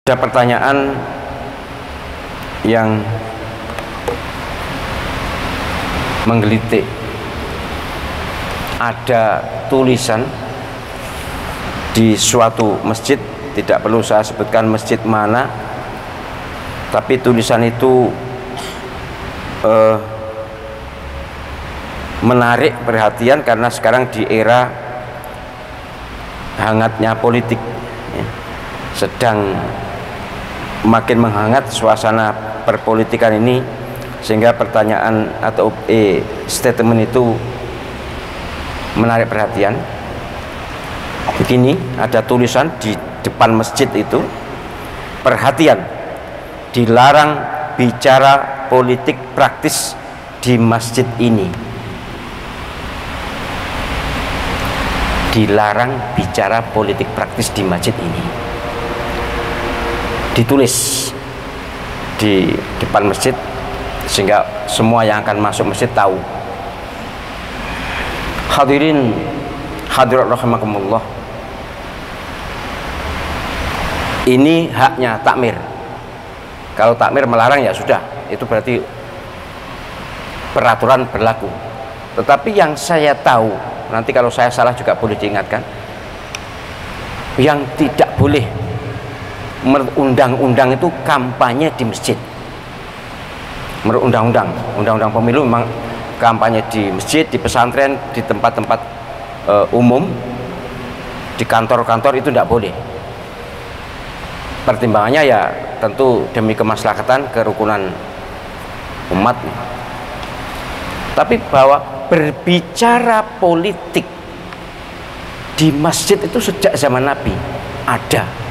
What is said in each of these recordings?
Ada pertanyaan yang menggelitik. Ada tulisan di suatu masjid, tidak perlu saya sebutkan masjid mana, tapi tulisan itu menarik perhatian karena sekarang di era hangatnya politik, ya, sedang makin menghangat suasana perpolitikan ini, sehingga pertanyaan atau statement itu menarik perhatian. Begini, ada tulisan di depan masjid itu, perhatian, dilarang bicara politik praktis di masjid ini. Dilarang bicara politik praktis di masjid ini. Ditulis di depan masjid sehingga semua yang akan masuk masjid tahu. Hadirin hadirat rahimakumullah, ini haknya takmir. Kalau takmir melarang ya sudah, itu berarti peraturan berlaku. Tetapi yang saya tahu, nanti kalau saya salah juga boleh diingatkan, yang tidak boleh undang-undang itu kampanye di masjid. Menurut undang-undang pemilu memang kampanye di masjid, di pesantren, di tempat-tempat umum, di kantor-kantor itu tidak boleh. Pertimbangannya ya tentu demi kemaslahatan kerukunan umat. Tapi bahwa berbicara politik di masjid itu sejak zaman Nabi ada.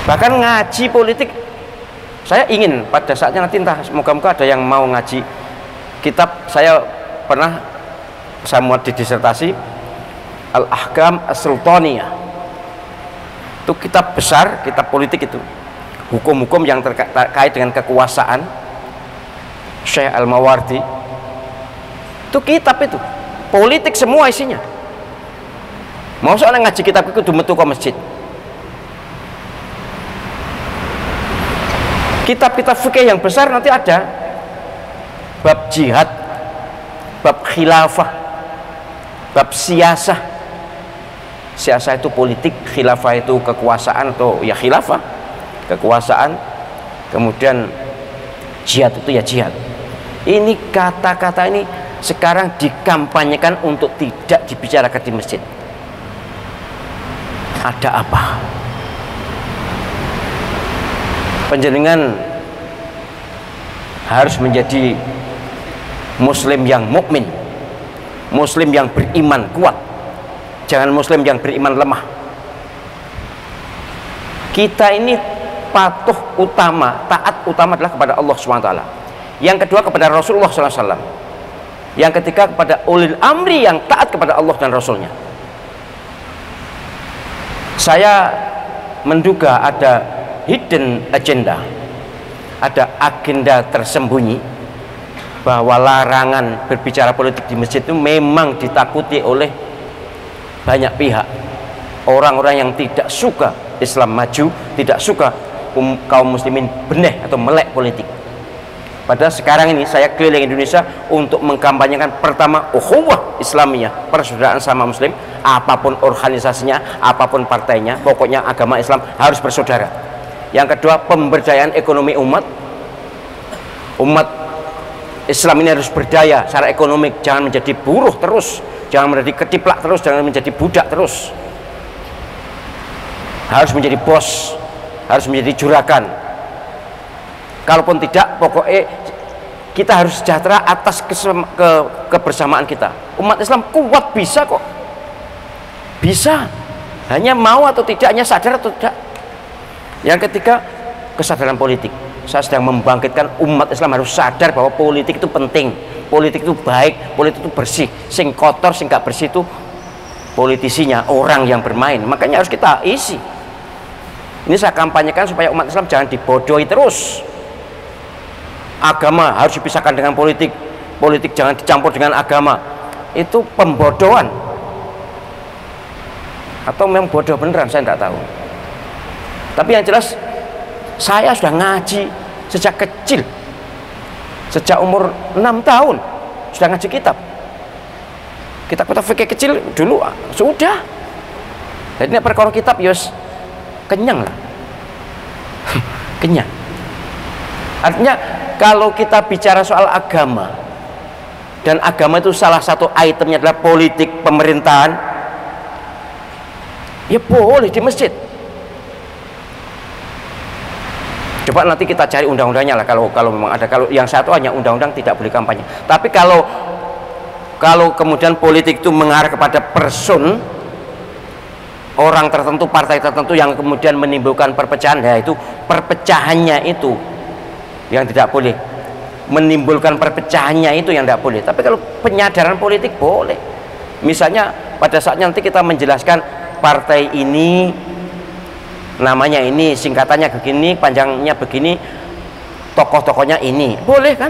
Bahkan ngaji politik, saya ingin pada saatnya nanti, entah semoga-moga ada yang mau ngaji kitab. Saya pernah muat di disertasi Al-Ahkam As-Sultaniyah, itu kitab besar, kitab politik itu, hukum-hukum yang terkait dengan kekuasaan, Syekh Al-Mawardi. Itu kitab itu politik semua isinya. Mau seorang ngaji kitab itu metu ke masjid. Kitab-kitab fikih yang besar nanti ada bab jihad, bab khilafah, bab siasah. Siasah itu politik, khilafah itu kekuasaan, atau ya khilafah, kekuasaan. Kemudian jihad itu ya jihad. Ini kata-kata ini sekarang dikampanyekan untuk tidak dibicarakan di masjid. Ada apa? Panjenengan harus menjadi muslim yang mukmin, muslim yang beriman kuat, jangan muslim yang beriman lemah. Kita ini patuh utama, taat utama adalah kepada Allah SWT, yang kedua kepada Rasulullah SAW, yang ketiga kepada ulil amri yang taat kepada Allah dan Rasulnya. Saya menduga ada hidden agenda, ada agenda tersembunyi, bahwa larangan berbicara politik di masjid itu memang ditakuti oleh banyak pihak. Orang-orang yang tidak suka Islam maju, tidak suka kaum muslimin benih atau melek politik. Padahal sekarang ini saya keliling Indonesia untuk mengkampanyekan, pertama, ukhuwah Islamiyah, persaudaraan sama muslim, apapun organisasinya, apapun partainya, pokoknya agama Islam harus bersaudara. Yang kedua, pemberdayaan ekonomi umat Islam ini harus berdaya secara ekonomi, jangan menjadi buruh terus, jangan menjadi ketiplak terus, jangan menjadi budak terus, harus menjadi bos, harus menjadi juragan. Kalaupun tidak, pokoknya kita harus sejahtera atas kebersamaan kita. Umat Islam kuat, bisa kok, bisa, hanya mau atau tidak, hanya sadar atau tidak. Yang ketiga, kesadaran politik. Saya sedang membangkitkan umat Islam harus sadar bahwa politik itu penting, politik itu baik, politik itu bersih. Sing kotor, sing gak bersih itu politisinya, orang yang bermain. Makanya harus kita isi. Ini saya kampanyekan supaya umat Islam jangan dibodohi terus. Agama harus dipisahkan dengan politik, politik jangan dicampur dengan agama. Itu pembodohan. atau memang bodoh beneran, saya tidak tahu. Tapi yang jelas saya sudah ngaji sejak kecil, sejak umur 6 tahun sudah ngaji kitab fikih kecil dulu sudah. Jadi ini perkara kitab yos kenyang lah. Kenyang. Artinya kalau kita bicara soal agama, dan agama itu salah satu itemnya adalah politik pemerintahan, ya boleh di masjid. Coba nanti kita cari undang-undangnya lah, kalau memang ada. Kalau yang satu hanya undang-undang tidak boleh kampanye. Tapi kalau kemudian politik itu mengarah kepada person, orang tertentu, partai tertentu yang kemudian menimbulkan perpecahan, ya itu perpecahannya itu yang tidak boleh. Menimbulkan perpecahannya itu yang tidak boleh. Tapi kalau penyadaran politik boleh. Misalnya pada saat nanti kita menjelaskan partai ini namanya ini, singkatannya begini, panjangnya begini, tokoh-tokohnya ini, boleh kan?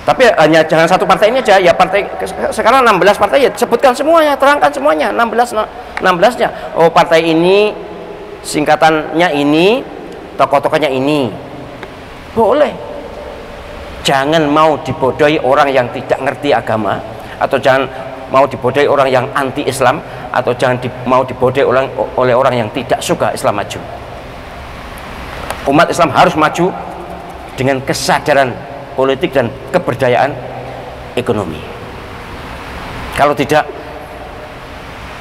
Tapi hanya jangan satu partai ini aja, ya partai sekarang 16 partai, ya sebutkan semuanya, terangkan semuanya, 16-nya. Oh, partai ini singkatannya ini, tokoh-tokohnya ini. Boleh. Jangan mau dibodohi orang yang tidak ngerti agama, atau jangan mau dibodohi orang yang anti Islam, atau jangan mau dibodohi oleh orang yang tidak suka Islam maju. Umat Islam harus maju dengan kesadaran politik dan keberdayaan ekonomi. Kalau tidak,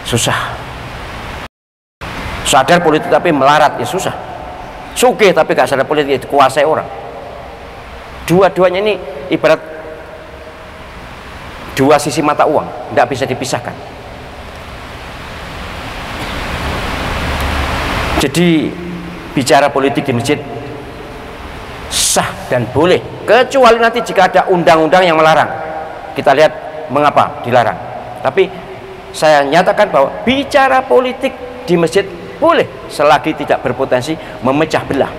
susah. Sadar politik tapi melarat, ya susah. Sugih tapi gak sadar politik, itu kuasai orang. Dua-duanya ini ibarat dua sisi mata uang, tidak bisa dipisahkan. Jadi bicara politik di masjid sah dan boleh, kecuali nanti jika ada undang-undang yang melarang. Kita lihat mengapa dilarang. Tapi saya nyatakan bahwa bicara politik di masjid boleh selagi tidak berpotensi memecah belah,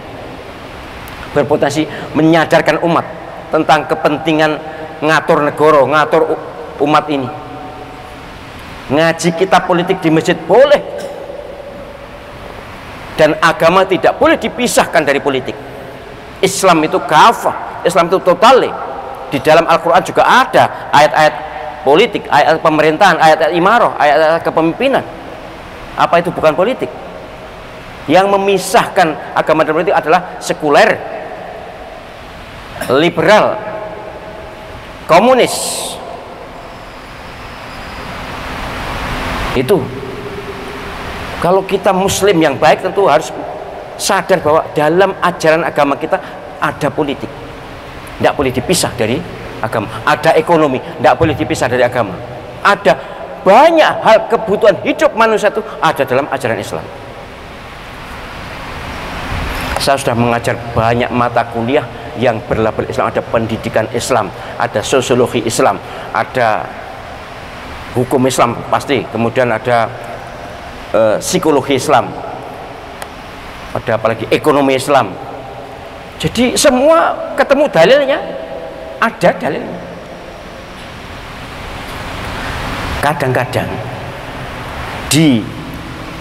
berpotensi menyadarkan umat tentang kepentingan ngatur negara, ngatur umat ini. Ngaji kitab politik di masjid boleh, dan agama tidak boleh dipisahkan dari politik. Islam itu kafah, Islam itu totale. Di dalam Al-Quran juga ada ayat-ayat politik, ayat pemerintahan, ayat-ayat imarah, ayat-ayat kepemimpinan. Apa itu bukan politik? Yang memisahkan agama dan politik adalah sekuler, liberal, komunis. Itu kalau kita muslim yang baik tentu harus sadar bahwa dalam ajaran agama kita ada politik, tidak boleh dipisah dari agama. Ada ekonomi, tidak boleh dipisah dari agama. Ada banyak hal kebutuhan hidup manusia itu ada dalam ajaran Islam. Saya sudah mengajar banyak mata kuliah yang berlabel Islam. Ada pendidikan Islam, ada sosiologi Islam, ada hukum Islam pasti, kemudian ada psikologi Islam, ada apalagi ekonomi Islam. Jadi semua ketemu dalilnya, ada dalilnya. Kadang-kadang di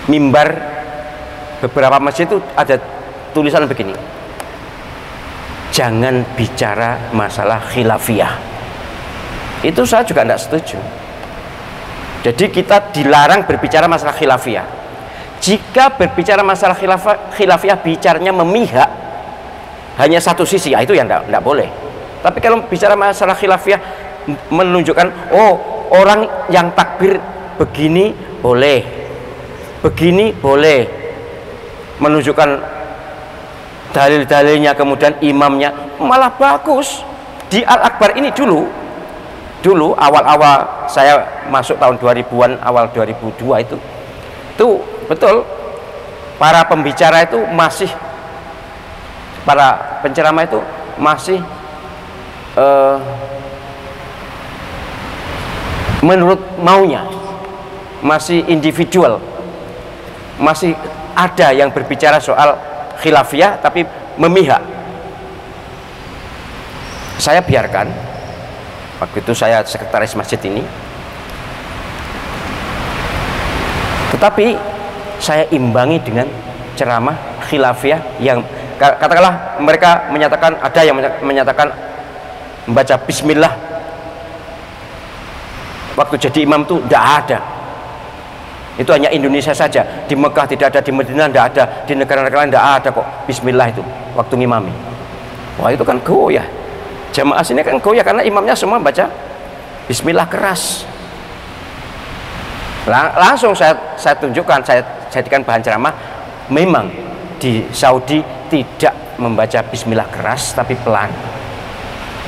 mimbar beberapa masjid itu ada tulisan begini: jangan bicara masalah khilafiyah. Itu saya juga tidak setuju. Jadi kita dilarang berbicara masalah khilafiyah. Jika berbicara masalah khilafiyah bicaranya memihak hanya satu sisi, ya itu yang tidak boleh. Tapi kalau bicara masalah khilafiyah menunjukkan, oh orang yang takbir begini boleh, begini boleh, menunjukkan dalil-dalilnya, kemudian imamnya, malah bagus. Di Al-Akbar ini dulu awal-awal saya masuk tahun 2000-an, awal 2002 itu betul para pembicara itu masih, para penceramah itu masih menurut maunya, masih individual, masih ada yang berbicara soal khilafiyah tapi memihak. Saya biarkan, waktu itu saya sekretaris masjid ini, tetapi saya imbangi dengan ceramah khilafiyah yang katakanlah mereka menyatakan, ada yang menyatakan membaca bismillah waktu jadi imam itu tidak ada. Itu hanya Indonesia saja, di Mekah tidak ada, di Madinah tidak ada, di negara-negara lain tidak ada kok bismillah itu waktu ngimami. Wah, itu kan goyah. Jamaah sini kan goyah karena imamnya semua baca bismillah keras. Langsung saya tunjukkan, saya jadikan bahan ceramah. Memang di Saudi tidak membaca bismillah keras tapi pelan.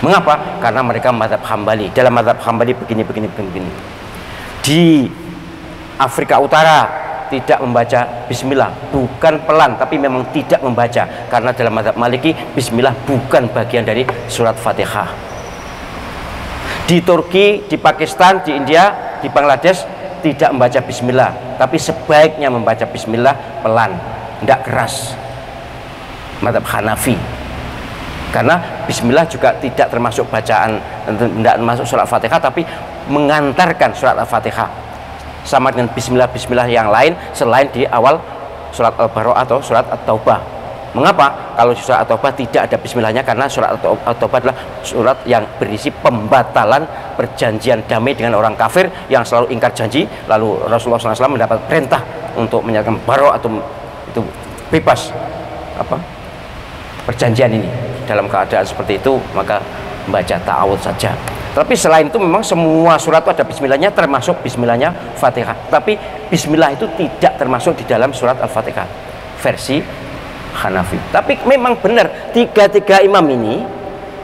Mengapa? Karena mereka mazhab Hambali. Dalam mazhab Hambali begini. Di Afrika Utara tidak membaca bismillah, bukan pelan tapi memang tidak membaca, karena dalam mazhab Maliki bismillah bukan bagian dari surat Fatihah. Di Turki, di Pakistan, di India, di Bangladesh tidak membaca bismillah, tapi sebaiknya membaca bismillah pelan, tidak keras. Mazhab Hanafi, karena bismillah juga tidak termasuk bacaan, tidak termasuk surat Fatihah, tapi mengantarkan surat Al-Fatihah, sama dengan bismillah yang lain selain di awal surat Al-Baqarah atau surat At-Taubah. Mengapa? Kalau di surat At-Taubah tidak ada bismillahnya, karena surat At-Taubah adalah surat yang berisi pembatalan perjanjian damai dengan orang kafir yang selalu ingkar janji. Lalu Rasulullah SAW mendapat perintah untuk menyatakan baro atau itu bebas perjanjian ini. Dalam keadaan seperti itu maka membaca ta'awudz saja. Tapi selain itu memang semua surat itu ada bismillahnya, termasuk bismillahnya Fatihah. Tapi bismillah itu tidak termasuk di dalam surat Al-Fatihah versi Hanafi. Tapi memang benar tiga imam ini,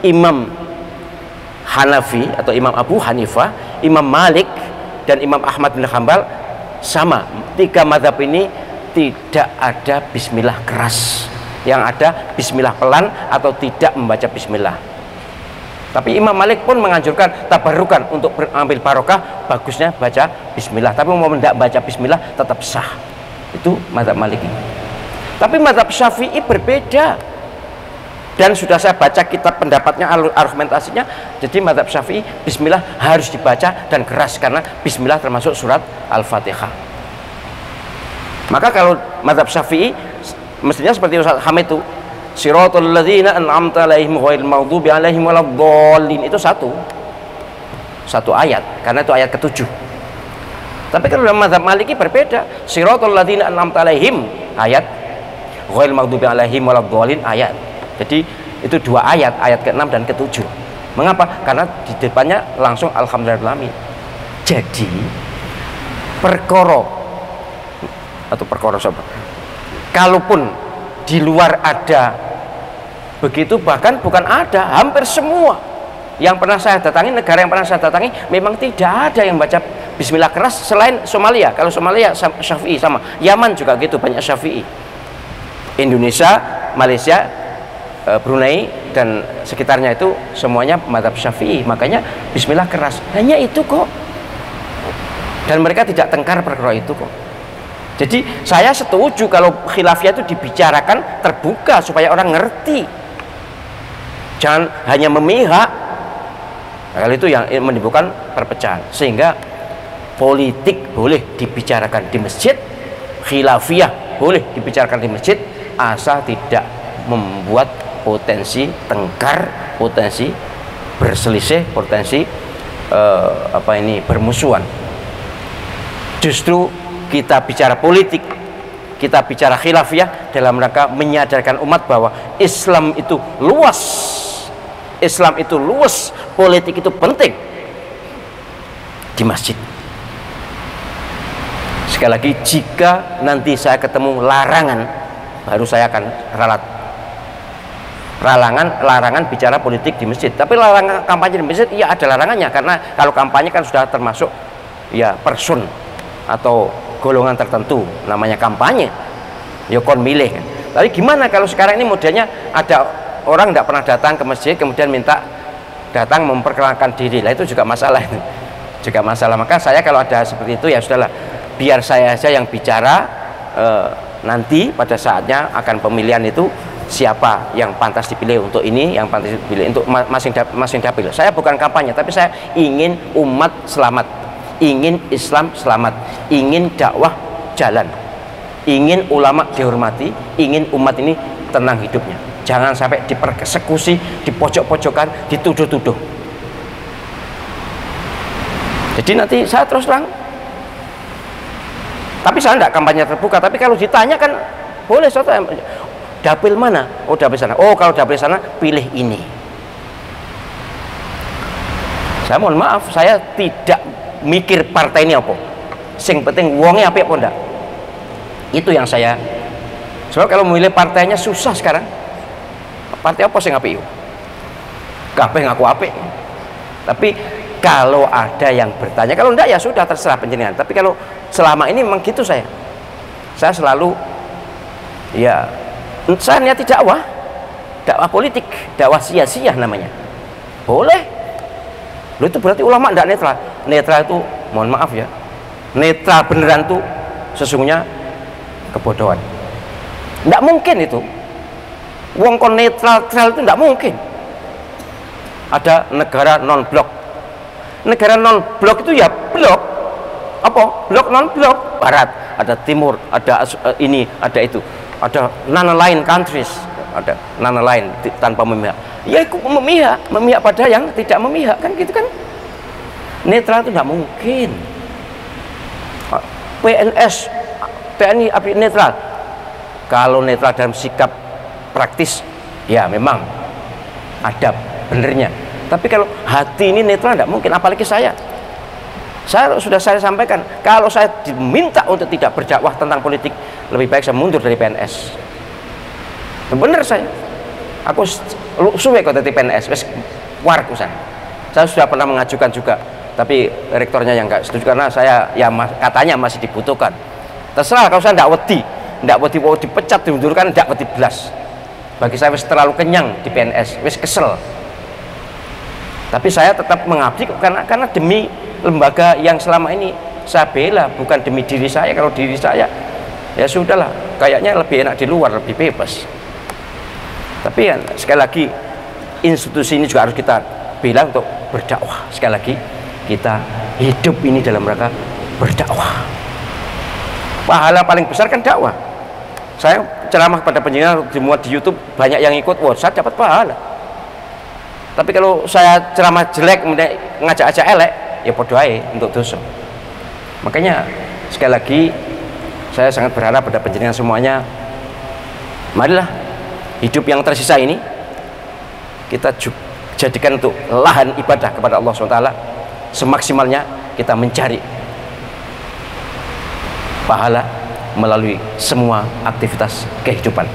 Imam Hanafi atau Imam Abu Hanifah, Imam Malik dan Imam Ahmad bin Hanbal sama. Tiga mazhab ini tidak ada bismillah keras, yang ada bismillah pelan atau tidak membaca bismillah. Tapi Imam Malik pun menganjurkan tabarukan untuk mengambil barokah, bagusnya baca bismillah. Tapi mau tidak baca bismillah tetap sah. Itu mazhab Maliki. Tapi mazhab Syafi'i berbeda. Dan sudah saya baca kitab pendapatnya, argumentasinya. Jadi mazhab Syafi'i bismillah harus dibaca dan keras, karena bismillah termasuk surat Al-Fatihah. Maka kalau mazhab Syafi'i mestinya seperti Ustaz Hamid itu, Siratal ladzina an'amta 'alaihim ghairil maghdubi 'alaihim waladdallin, itu satu ayat, karena itu ayat ke-7. Tapi kalau dalam mazhab Maliki berbeda, Siratal ladzina an'amta 'alaihim ayat, ghairil maghdubi 'alaihim waladdallin ayat. Jadi itu dua ayat, ayat ke-6 dan ke-7. Mengapa? Karena di depannya langsung alhamdulillahirabbil alamin. Jadi perkara kalaupun di luar ada begitu, bahkan bukan ada, hampir semua yang pernah saya datangi, negara yang pernah saya datangi memang tidak ada yang baca bismillah keras selain Somalia. Kalau Somalia Syafi'i, sama Yaman juga gitu, banyak Syafi'i. Indonesia, Malaysia, Brunei dan sekitarnya itu semuanya mazhab Syafi'i, makanya bismillah keras. Hanya itu kok, dan mereka tidak tengkar perkara itu kok. Jadi saya setuju kalau khilafiyah itu dibicarakan terbuka supaya orang ngerti, jangan hanya memihak. Hal itu yang menimbulkan perpecahan. Sehingga politik boleh dibicarakan di masjid, khilafiyah boleh dibicarakan di masjid, asal tidak membuat potensi tengkar, potensi berselisih, potensi bermusuhan. Justru kita bicara politik, kita bicara khilafiyah dalam rangka menyadarkan umat bahwa Islam itu luas, Islam itu luas, politik itu penting di masjid. Sekali lagi, jika nanti saya ketemu larangan, baru saya akan ralat. Larangan bicara politik di masjid. Tapi larangan kampanye di masjid, iya ada larangannya, karena kalau kampanye kan sudah termasuk ya person atau golongan tertentu, namanya kampanye, ya kon milih kan. Tapi gimana kalau sekarang ini modelnya ada orang tidak pernah datang ke masjid kemudian minta datang memperkenalkan diri, lah itu juga masalah, itu juga masalah. Maka saya kalau ada seperti itu ya sudahlah, biar saya saja yang bicara. Nanti pada saatnya akan pemilihan itu siapa yang pantas dipilih untuk ini, yang pantas dipilih untuk masing dapil. Saya bukan kampanye, tapi saya ingin umat selamat, ingin Islam selamat, ingin dakwah jalan. ingin ulama dihormati, ingin umat ini tenang hidupnya. Jangan sampai dipersekusi, dipojok-pojokan, dituduh-tuduh. Jadi nanti saya terus terang, tapi saya tidak kampanye terbuka. Tapi kalau ditanya kan boleh, saya dapil mana? Oh dapil sana. Oh kalau dapil sana pilih ini. Saya mohon maaf, saya tidak mikir partai ini apa. Sing penting wongnya apa enggak. Itu yang saya. Soalnya kalau memilih partainya susah sekarang. Partai apa sing apik? Kabeh ngaku apik. Tapi kalau ada yang bertanya, kalau enggak ya sudah terserah panjenengan. Tapi kalau selama ini memang gitu saya selalu ya, saya niat dakwah politik, dakwah sia-sia namanya. Boleh. Lo itu berarti ulama enggak netral. Netral itu mohon maaf ya, netral beneran tuh sesungguhnya kebodohan. Enggak mungkin itu. Wong kon netral itu enggak mungkin. Ada negara non blok. Negara non blok itu ya blok apa? Blok non blok. Barat, ada timur, ada ini, ada itu. Ada non-aligned countries, ada non-aligned tanpa memihak. Ya ikut memihak pada yang tidak memihak, kan gitu kan. Netral itu enggak mungkin. PNS, TNI netral. Kalau netral dalam sikap praktis, ya memang ada benernya. Tapi kalau hati ini netral tidak mungkin, apalagi saya sudah saya sampaikan, kalau saya diminta untuk tidak berdakwah tentang politik, lebih baik saya mundur dari PNS. Bener aku suwe kok dari PNS, wes warkusan. Saya sudah pernah mengajukan juga, tapi rektornya yang nggak setuju karena saya ya katanya masih dibutuhkan. Terserah, kalau saya tidak wedi dipecat, diundurkan, tidak wedi belas. Bagi saya wes terlalu kenyang di PNS, wes kesel. Tapi saya tetap mengabdi karena demi lembaga yang selama ini saya bela, bukan demi diri saya. Kalau diri saya ya sudahlah, kayaknya lebih enak di luar, lebih bebas. Tapi ya, sekali lagi institusi ini juga harus kita bela untuk berdakwah. Sekali lagi kita hidup ini dalam rangka berdakwah. Pahala paling besar kan dakwah. Saya ceramah pada penjenengan dimuat di YouTube, banyak yang ikut, wah saya dapat pahala. Tapi kalau saya ceramah jelek, ngajak-ajak elek, ya podo ae untuk dosa. Makanya sekali lagi saya sangat berharap pada panjenengan semuanya, marilah hidup yang tersisa ini kita jadikan untuk lahan ibadah kepada Allah SWT. Semaksimalnya kita mencari pahala melalui semua aktivitas kehidupan.